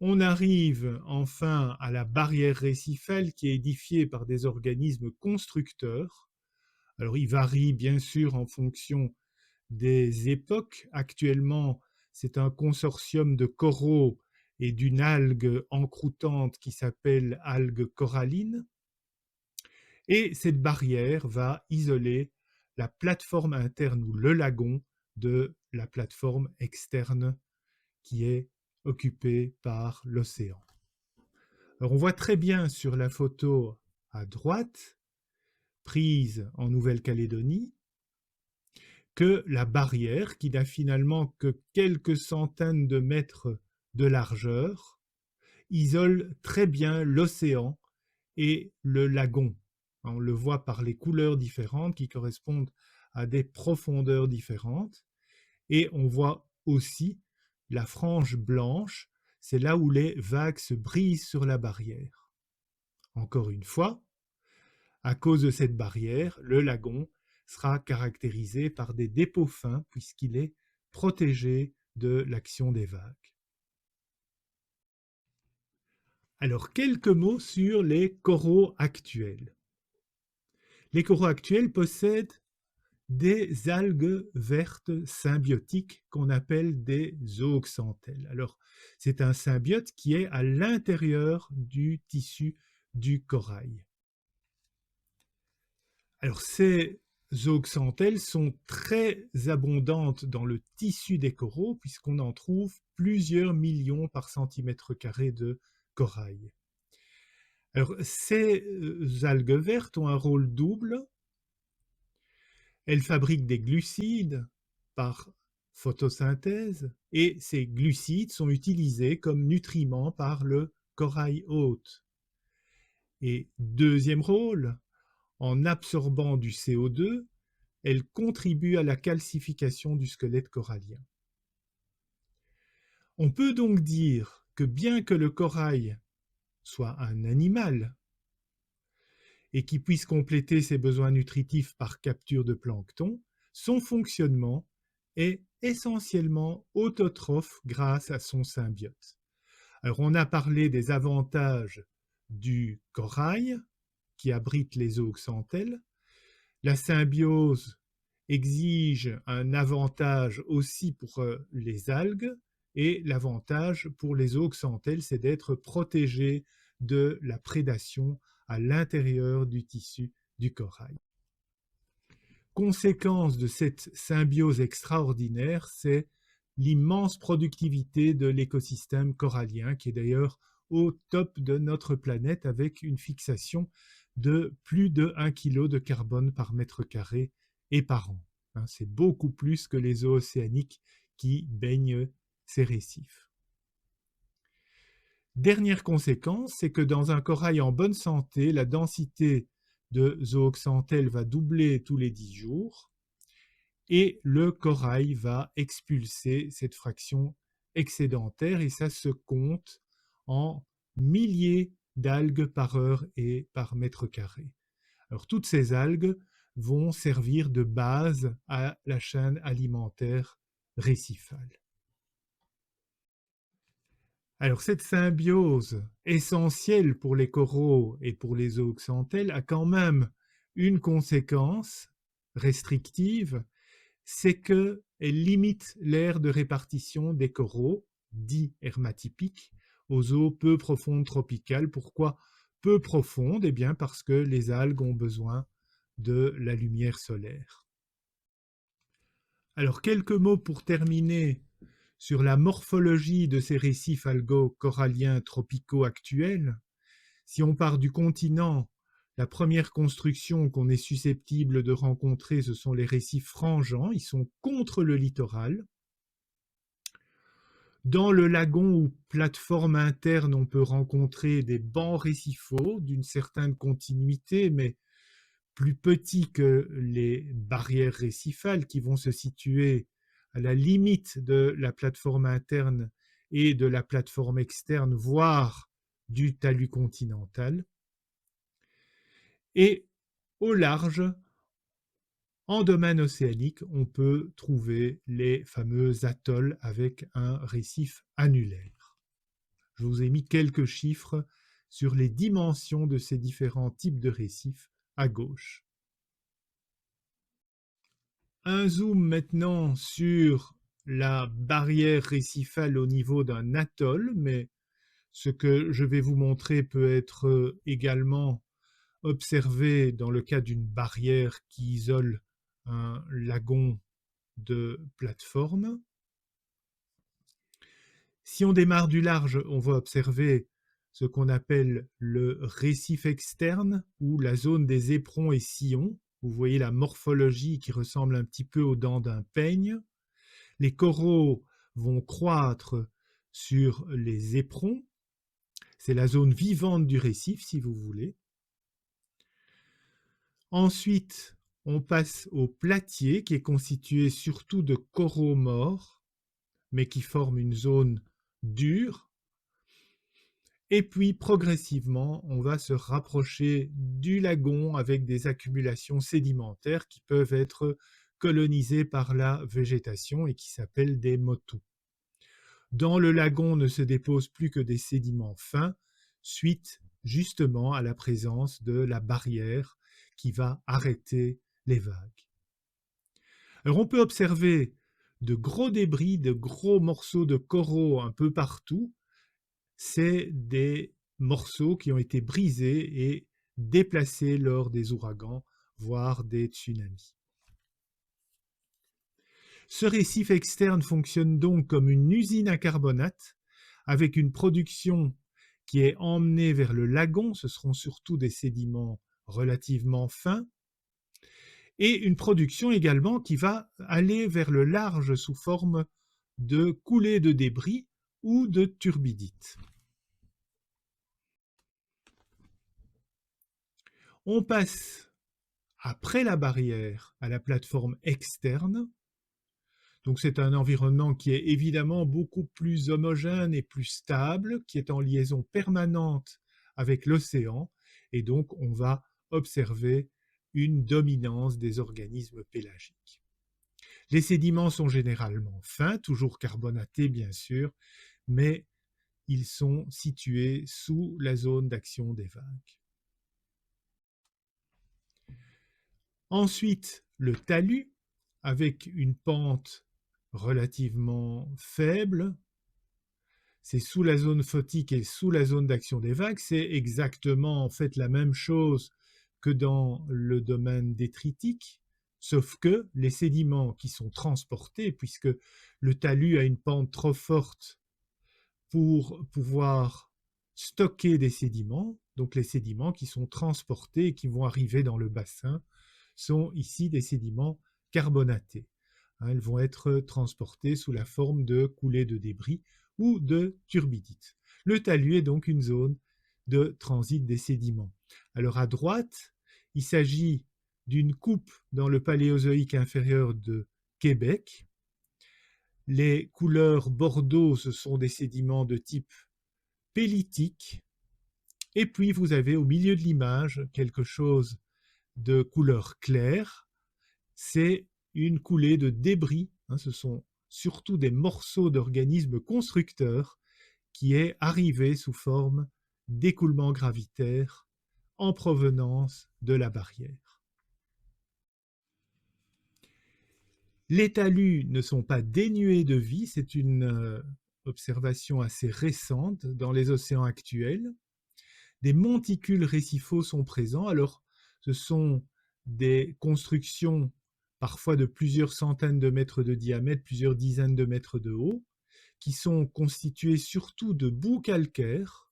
On arrive enfin à la barrière récifale qui est édifiée par des organismes constructeurs. Alors il varie bien sûr en fonction des époques. Actuellement, c'est un consortium de coraux et d'une algue encroûtante qui s'appelle algue coralline. Et cette barrière va isoler la plateforme interne ou le lagon de la plateforme externe qui est occupée par l'océan. Alors on voit très bien sur la photo à droite, prise en Nouvelle-Calédonie, que la barrière, qui n'a finalement que quelques centaines de mètres de largeur, isole très bien l'océan et le lagon. On le voit par les couleurs différentes qui correspondent à des profondeurs différentes. Et on voit aussi la frange blanche, c'est là où les vagues se brisent sur la barrière. Encore une fois, à cause de cette barrière, le lagon sera caractérisé par des dépôts fins puisqu'il est protégé de l'action des vagues. Alors, quelques mots sur les coraux actuels. Les coraux actuels possèdent des algues vertes symbiotiques qu'on appelle des zooxanthelles. Alors, c'est un symbiote qui est à l'intérieur du tissu du corail. Alors, ces zooxanthelles sont très abondantes dans le tissu des coraux puisqu'on en trouve plusieurs millions par centimètre carré de corail. Alors, ces algues vertes ont un rôle double. Elles fabriquent des glucides par photosynthèse et ces glucides sont utilisés comme nutriments par le corail hôte. Et deuxième rôle, en absorbant du CO2, elles contribuent à la calcification du squelette corallien. On peut donc dire que bien que le corail soit un animal et qui puisse compléter ses besoins nutritifs par capture de plancton, son fonctionnement est essentiellement autotrophe grâce à son symbiote. Alors on a parlé des avantages du corail qui abrite les zooxanthelles. La symbiose exige un avantage aussi pour les algues et l'avantage pour les zooxanthelles, c'est d'être protégé de la prédation à l'intérieur du tissu du corail. Conséquence de cette symbiose extraordinaire, c'est l'immense productivité de l'écosystème corallien, qui est d'ailleurs au top de notre planète avec une fixation de plus de 1 kg de carbone par mètre carré et par an. C'est beaucoup plus que les eaux océaniques qui baignent ces récifs. Dernière conséquence, c'est que dans un corail en bonne santé, la densité de zooxanthelles va doubler tous les 10 jours et le corail va expulser cette fraction excédentaire et ça se compte en milliers d'algues par heure et par mètre carré. Alors toutes ces algues vont servir de base à la chaîne alimentaire récifale. Alors cette symbiose essentielle pour les coraux et pour les zooxanthelles a quand même une conséquence restrictive, c'est qu'elle limite l'aire de répartition des coraux, dits hermatypiques, aux eaux peu profondes tropicales. Pourquoi peu profondes? Eh bien parce que les algues ont besoin de la lumière solaire. Alors quelques mots pour terminer sur la morphologie de ces récifs algo-coralliens tropicaux actuels. Si on part du continent, la première construction qu'on est susceptible de rencontrer, ce sont les récifs frangeants. Ils sont contre le littoral. Dans le lagon ou plateforme interne, on peut rencontrer des bancs récifaux d'une certaine continuité, mais plus petits que les barrières récifales qui vont se situer à la limite de la plateforme interne et de la plateforme externe, voire du talus continental. Et au large, en domaine océanique, on peut trouver les fameux atolls avec un récif annulaire. Je vous ai mis quelques chiffres sur les dimensions de ces différents types de récifs à gauche. Un zoom maintenant sur la barrière récifale au niveau d'un atoll, mais ce que je vais vous montrer peut être également observé dans le cas d'une barrière qui isole un lagon de plateforme. Si on démarre du large, on va observer ce qu'on appelle le récif externe ou la zone des éperons et sillons. Vous voyez la morphologie qui ressemble un petit peu aux dents d'un peigne. Les coraux vont croître sur les éperons. C'est la zone vivante du récif, si vous voulez. Ensuite, on passe au platier, qui est constitué surtout de coraux morts, mais qui forment une zone dure. Et puis, progressivement, on va se rapprocher du lagon avec des accumulations sédimentaires qui peuvent être colonisées par la végétation et qui s'appellent des motus. Dans le lagon ne se déposent plus que des sédiments fins, suite justement à la présence de la barrière qui va arrêter les vagues. Alors on peut observer de gros débris, de gros morceaux de coraux un peu partout. C'est des morceaux qui ont été brisés et déplacés lors des ouragans, voire des tsunamis. Ce récif externe fonctionne donc comme une usine à carbonate avec une production qui est emmenée vers le lagon, ce seront surtout des sédiments relativement fins, et une production également qui va aller vers le large sous forme de coulées de débris ou de turbidites. On passe après la barrière à la plateforme externe. Donc c'est un environnement qui est évidemment beaucoup plus homogène et plus stable, qui est en liaison permanente avec l'océan, et donc on va observer une dominance des organismes pélagiques. Les sédiments sont généralement fins, toujours carbonatés bien sûr, mais ils sont situés sous la zone d'action des vagues. Ensuite, le talus, avec une pente relativement faible, c'est sous la zone photique et sous la zone d'action des vagues, c'est exactement en fait la même chose que dans le domaine détritique, sauf que les sédiments qui sont transportés, puisque le talus a une pente trop forte pour pouvoir stocker des sédiments, donc les sédiments qui sont transportés et qui vont arriver dans le bassin sont ici des sédiments carbonatés. Elles vont être transportés sous la forme de coulées de débris ou de turbidites. Le talus est donc une zone de transit des sédiments. Alors à droite, il s'agit d'une coupe dans le Paléozoïque inférieur de Québec. Les couleurs bordeaux, ce sont des sédiments de type pélitique. Et puis vous avez au milieu de l'image quelque chose de couleur claire. C'est une coulée de débris, ce sont surtout des morceaux d'organismes constructeurs qui est arrivé sous forme d'écoulement gravitaire en provenance de la barrière. Les talus ne sont pas dénués de vie, c'est une observation assez récente dans les océans actuels. Des monticules récifaux sont présents, alors ce sont des constructions parfois de plusieurs centaines de mètres de diamètre, plusieurs dizaines de mètres de haut, qui sont constitués surtout de boues calcaires.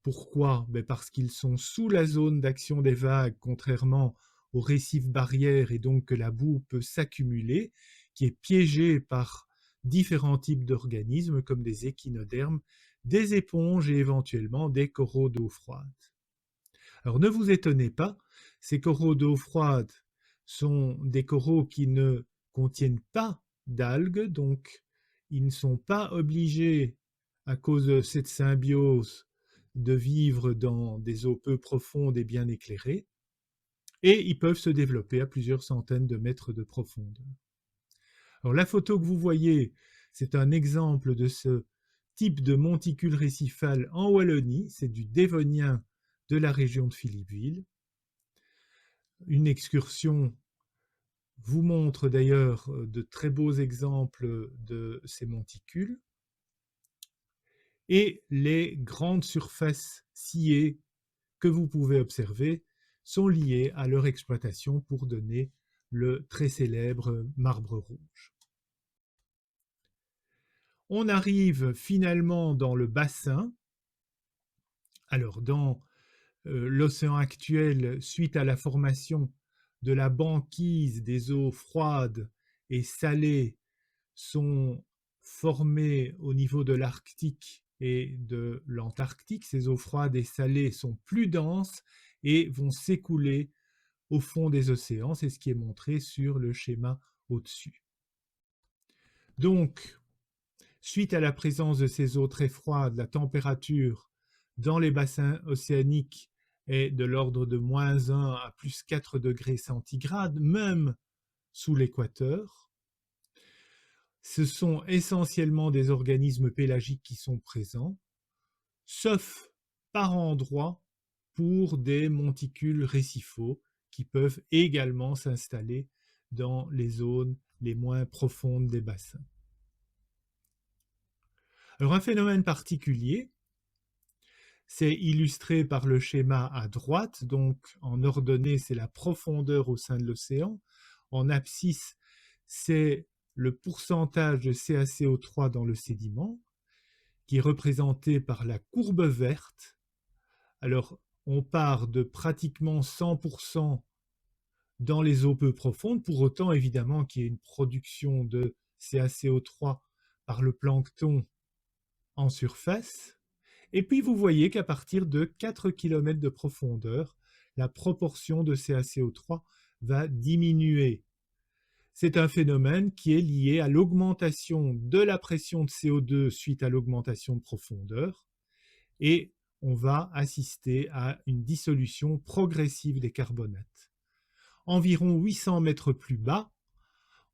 Pourquoi? Parce qu'ils sont sous la zone d'action des vagues, contrairement aux récifs barrières, et donc que la boue peut s'accumuler, qui est piégée par différents types d'organismes comme des échinodermes, des éponges et éventuellement des coraux d'eau froide. Alors ne vous étonnez pas, ces coraux d'eau froide sont des coraux qui ne contiennent pas d'algues, donc ils ne sont pas obligés, à cause de cette symbiose, de vivre dans des eaux peu profondes et bien éclairées, et ils peuvent se développer à plusieurs centaines de mètres de profondeur. Alors la photo que vous voyez, c'est un exemple de ce type de monticule récifal en Wallonie, c'est du dévonien de la région de Philippeville. Une excursion vous montre d'ailleurs de très beaux exemples de ces monticules. Et les grandes surfaces sciées que vous pouvez observer sont liées à leur exploitation pour donner le très célèbre marbre rouge. On arrive finalement dans le bassin. Alors dans l'océan actuel, suite à la formation de la banquise, des eaux froides et salées sont formées au niveau de l'Arctique et de l'Antarctique. Ces eaux froides et salées sont plus denses et vont s'écouler au fond des océans. C'est ce qui est montré sur le schéma au-dessus. Donc, suite à la présence de ces eaux très froides, la température dans les bassins océaniques est de l'ordre de -1 à +4 degrés centigrades, même sous l'équateur. Ce sont essentiellement des organismes pélagiques qui sont présents, sauf par endroits pour des monticules récifaux qui peuvent également s'installer dans les zones les moins profondes des bassins. Alors un phénomène particulier, c'est illustré par le schéma à droite, donc en ordonnée c'est la profondeur au sein de l'océan, en abscisse c'est le pourcentage de CaCO3 dans le sédiment, qui est représenté par la courbe verte. Alors on part de pratiquement 100% dans les eaux peu profondes, pour autant évidemment qu'il y ait une production de CaCO3 par le plancton en surface. Et puis vous voyez qu'à partir de 4 km de profondeur, la proportion de CaCO3 va diminuer. C'est un phénomène qui est lié à l'augmentation de la pression de CO2 suite à l'augmentation de profondeur, et on va assister à une dissolution progressive des carbonates. Environ 800 mètres plus bas,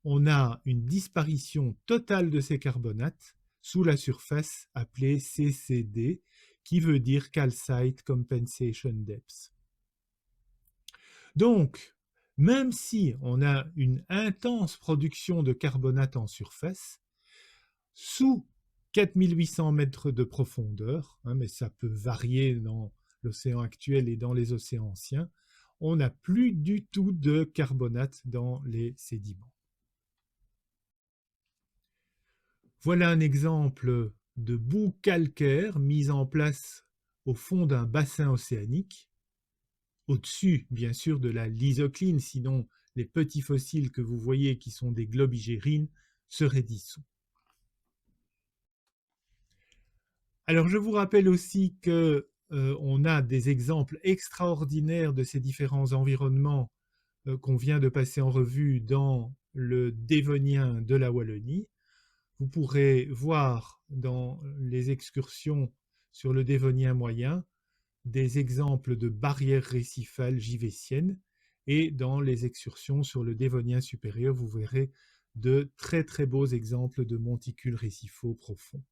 on a une disparition totale de ces carbonates sous la surface appelée CCD, qui veut dire Calcite Compensation Depth. Donc, même si on a une intense production de carbonate en surface, sous 4800 mètres de profondeur, mais ça peut varier dans l'océan actuel et dans les océans anciens, on n'a plus du tout de carbonate dans les sédiments. Voilà un exemple de boue calcaire mise en place au fond d'un bassin océanique, au-dessus bien sûr de la lysocline, sinon les petits fossiles que vous voyez qui sont des globigérines seraient dissous. Alors je vous rappelle aussi que on a des exemples extraordinaires de ces différents environnements qu'on vient de passer en revue dans le Dévonien de la Wallonie. Vous pourrez voir dans les excursions sur le Dévonien moyen des exemples de barrières récifales givessiennes, et dans les excursions sur le Dévonien supérieur, vous verrez de très très beaux exemples de monticules récifaux profonds.